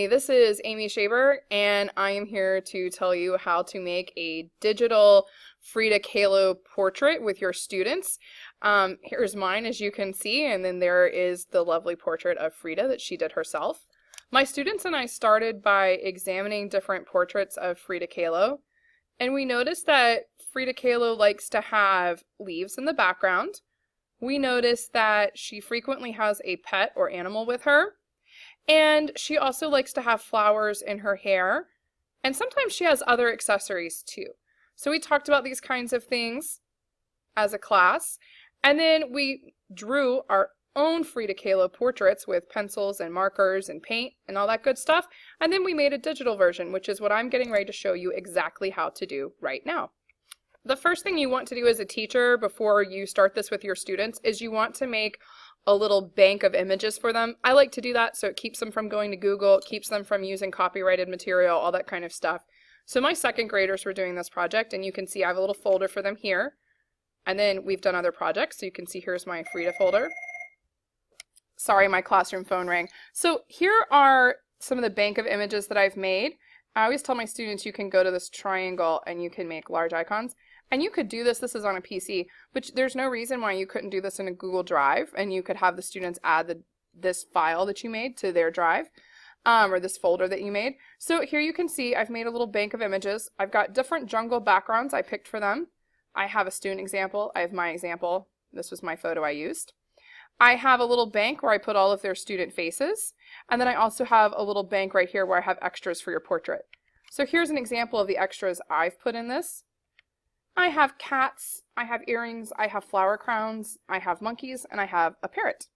Hi, this is Amy Shaver, and I am here to tell you how to make a digital Frida Kahlo portrait with your students. Here's mine, as you can see, and then there is the lovely portrait of Frida that she did herself. My students and I started by examining different portraits of Frida Kahlo, and we noticed that Frida Kahlo likes to have leaves in the background. We noticed that she frequently has a pet or animal with her. And she also likes to have flowers in her hair, and sometimes she has other accessories too. So we talked about these kinds of things as a class, and then we drew our own Frida Kahlo portraits with pencils and markers and paint and all that good stuff, and then we made a digital version, which is what I'm getting ready to show you exactly how to do right now. The first thing you want to do as a teacher before you start this with your students is you want to make a little bank of images for them. I like to do that so it keeps them from going to Google, it keeps them from using copyrighted material, all that kind of stuff. So my second graders were doing this project, and you can see I have a little folder for them here. And then we've done other projects, so you can see here's my Frida folder. Sorry, my classroom phone rang. So here are some of the bank of images that I've made. I always tell my students you can go to this triangle and you can make large icons. And you could do this is on a PC, but there's no reason why you couldn't do this in a Google Drive, and you could have the students add this file that you made to their drive, or this folder that you made. So here you can see I've made a little bank of images. I've got different jungle backgrounds I picked for them. I have a student example. I have my example. This was my photo I used. I have a little bank where I put all of their student faces, and then I also have a little bank right here where I have extras for your portrait. So here's an example of the extras I've put in this. I have cats, I have earrings, I have flower crowns, I have monkeys, and I have a parrot.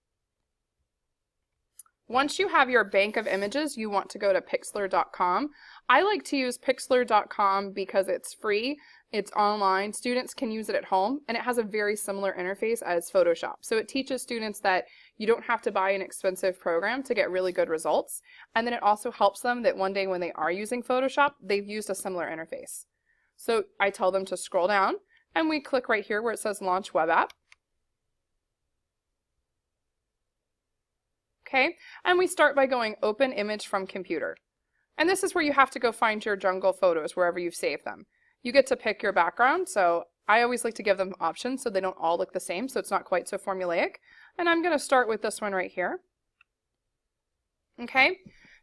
Once you have your bank of images, you want to go to Pixlr.com. I like to use Pixlr.com because it's free, it's online, students can use it at home, and it has a very similar interface as Photoshop. So it teaches students that you don't have to buy an expensive program to get really good results, and then it also helps them that one day when they are using Photoshop, they've used a similar interface. So I tell them to scroll down, and we click right here where it says Launch Web App. Okay, and we start by going Open Image from Computer. And this is where you have to go find your jungle photos wherever you've saved them. You get to pick your background, so I always like to give them options so they don't all look the same, so it's not quite so formulaic. And I'm going to start with this one right here. Okay,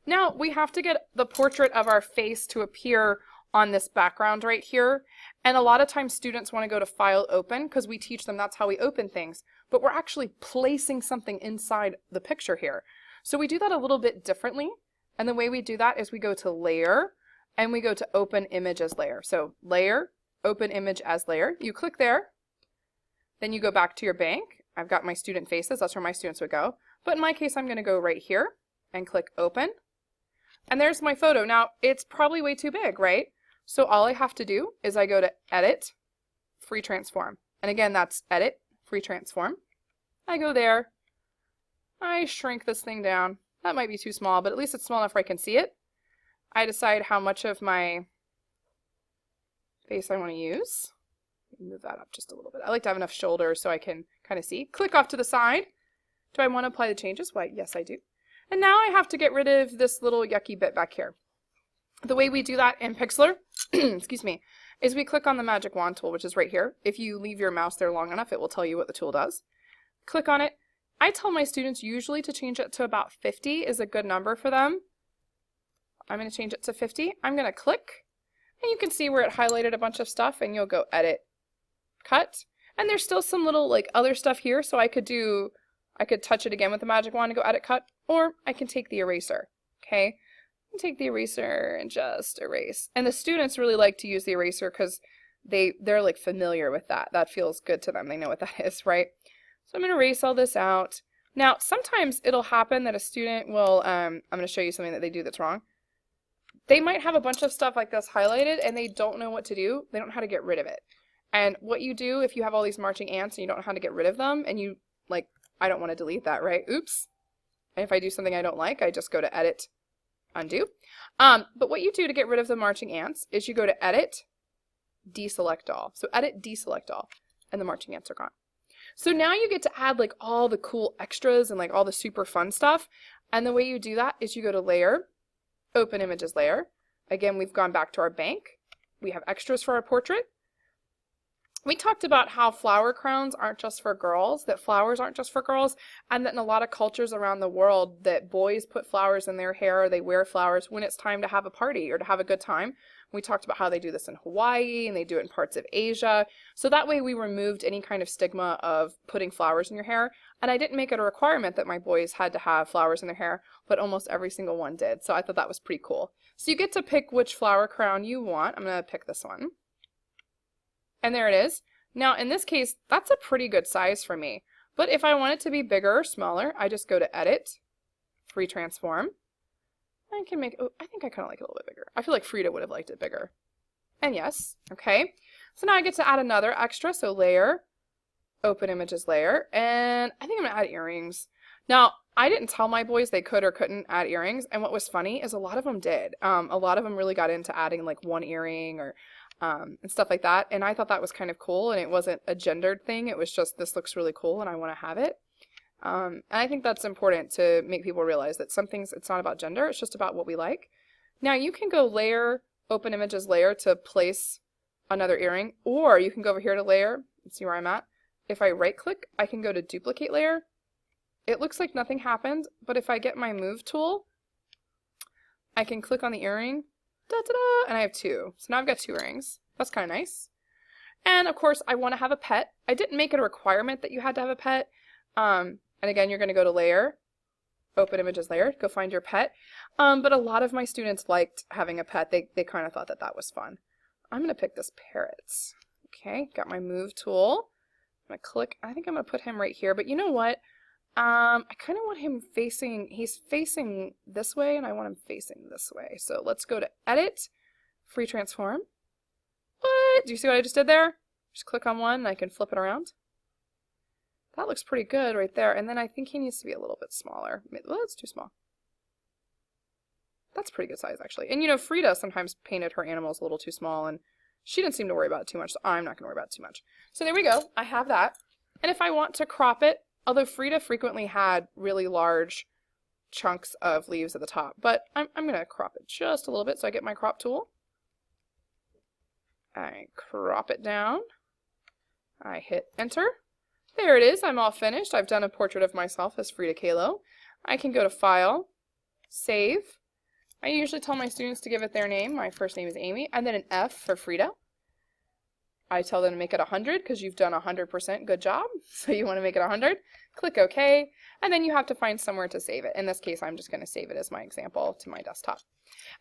now we have to get the portrait of our face to appear on this background right here, and a lot of times students want to go to File, Open, because we teach them that's how we open things, but we're actually placing something inside the picture here. So we do that a little bit differently, and the way we do that is we go to Layer, and we go to Open Image as Layer. So Layer, Open Image as Layer. You click there, then you go back to your bank. I've got my student faces, that's where my students would go, but in my case I'm going to go right here and click Open, and there's my photo. Now it's probably way too big, right? So all I have to do is I go to Edit, Free Transform. And again, that's Edit, Free Transform. I go there. I shrink this thing down. That might be too small, but at least it's small enough where I can see it. I decide how much of my face I want to use. Move that up just a little bit. I like to have enough shoulders so I can kind of see. Click off to the side. Do I want to apply the changes? Why, yes, I do. And now I have to get rid of this little yucky bit back here. The way we do that in Pixlr, excuse me, is we click on the magic wand tool, which is right here. If you leave your mouse there long enough, it will tell you what the tool does. Click on it. I tell my students usually to change it to about 50 is a good number for them. I'm going to change it to 50. I'm going to click, and you can see where it highlighted a bunch of stuff, and you'll go Edit, Cut. And there's still some little like other stuff here, so I could touch it again with the magic wand and go Edit, Cut, or I can take the eraser, okay? Take the eraser and just erase. And the students really like to use the eraser because they're like familiar with that. That feels good to them. They know what that is, right? So I'm going to erase all this out. Now, sometimes it'll happen that a student will, I'm going to show you something that they do that's wrong. They might have a bunch of stuff like this highlighted and they don't know what to do. They don't know how to get rid of it. And what you do if you have all these marching ants and you don't know how to get rid of them and you like, I don't want to delete that, right? Oops. And if I do something I don't like, I just go to Edit, Undo. But what you do to get rid of the marching ants is you go to Edit, Deselect All. So Edit, Deselect All, and the marching ants are gone. So now you get to add like all the cool extras and like all the super fun stuff. And the way you do that is you go to Layer, open images layer. Again, we've gone back to our bank. We have extras for our portrait. We talked about how flower crowns aren't just for girls, that flowers aren't just for girls, and that in a lot of cultures around the world that boys put flowers in their hair, or they wear flowers when it's time to have a party or to have a good time. We talked about how they do this in Hawaii and they do it in parts of Asia. So that way we removed any kind of stigma of putting flowers in your hair. And I didn't make it a requirement that my boys had to have flowers in their hair, but almost every single one did. So I thought that was pretty cool. So you get to pick which flower crown you want. I'm going to pick this one. And there it is. Now in this case, that's a pretty good size for me. But if I want it to be bigger or smaller, I just go to Edit, Free Transform. I can make, oh, I think I kind of like it a little bit bigger. I feel like Frida would have liked it bigger. And yes, okay. So now I get to add another extra, so Layer, Open Images Layer, and I think I'm gonna add earrings. Now, I didn't tell my boys they could or couldn't add earrings, and what was funny is a lot of them did. A lot of them really got into adding like one earring or and stuff like that, and I thought that was kind of cool, and it wasn't a gendered thing, it was just this looks really cool and I want to have it. And I think that's important to make people realize that some things, it's not about gender, it's just about what we like. Now you can go Layer, Open Images Layer to place another earring, or you can go over here to Layer and see where I'm at. If I right click, I can go to Duplicate Layer. It looks like nothing happened, but if I get my Move tool, I can click on the earring, da-da-da, and I have two. So now I've got two earrings. That's kind of nice. And of course, I want to have a pet. I didn't make it a requirement that you had to have a pet. And again, you're going to go to Layer, Open Images Layer, go find your pet. But a lot of my students liked having a pet. They kind of thought that that was fun. I'm going to pick this parrot. Okay, got my Move tool. I'm going to click. I think I'm going to put him right here. But you know what? I kind of want him facing, he's facing this way, and I want him facing this way. So let's go to Edit, Free Transform. What? Do you see what I just did there? Just click on one, and I can flip it around. That looks pretty good right there. And then I think he needs to be a little bit smaller. Well, that's too small. That's pretty good size, actually. And you know, Frida sometimes painted her animals a little too small, and she didn't seem to worry about it too much, so I'm not going to worry about it too much. So there we go. I have that. And if I want to crop it, although Frida frequently had really large chunks of leaves at the top, but I'm going to crop it just a little bit. So I get my crop tool. I crop it down. I hit enter. There it is. I'm all finished. I've done a portrait of myself as Frida Kahlo. I can go to File, Save. I usually tell my students to give it their name. My first name is Amy, and then an F for Frida. I tell them to make it 100 because you've done 100% good job. So you want to make it 100. Click OK, and then you have to find somewhere to save it. In this case, I'm just going to save it as my example to my desktop.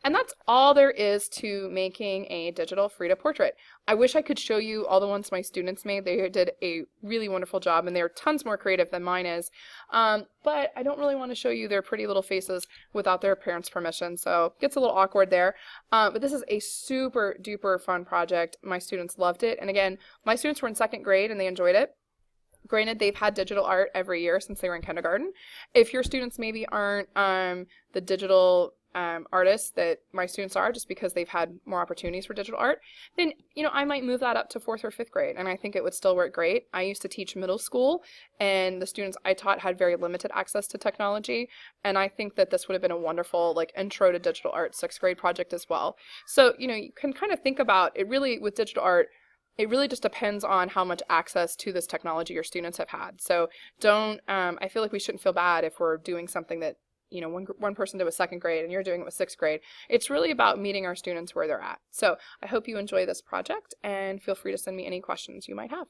And that's all there is to making a digital Frida portrait. I wish I could show you all the ones my students made. They did a really wonderful job, and they're tons more creative than mine is. But I don't really want to show you their pretty little faces without their parents' permission, so it gets a little awkward there. But this is a super duper fun project. My students loved it, and again, my students were in 2nd grade and they enjoyed it. Granted, they've had digital art every year since they were in kindergarten. If your students maybe aren't the digital artists that my students are, just because they've had more opportunities for digital art, then you know I might move that up to 4th or 5th grade, and I think it would still work great. I used to teach middle school, and the students I taught had very limited access to technology, and I think that this would have been a wonderful like intro to digital art 6th grade project as well. So you know you can kind of think about it really with digital art. It really just depends on how much access to this technology your students have had. So don't, I feel like we shouldn't feel bad if we're doing something that, you know, one person did with 2nd grade and you're doing it with 6th grade. It's really about meeting our students where they're at. So I hope you enjoy this project and feel free to send me any questions you might have.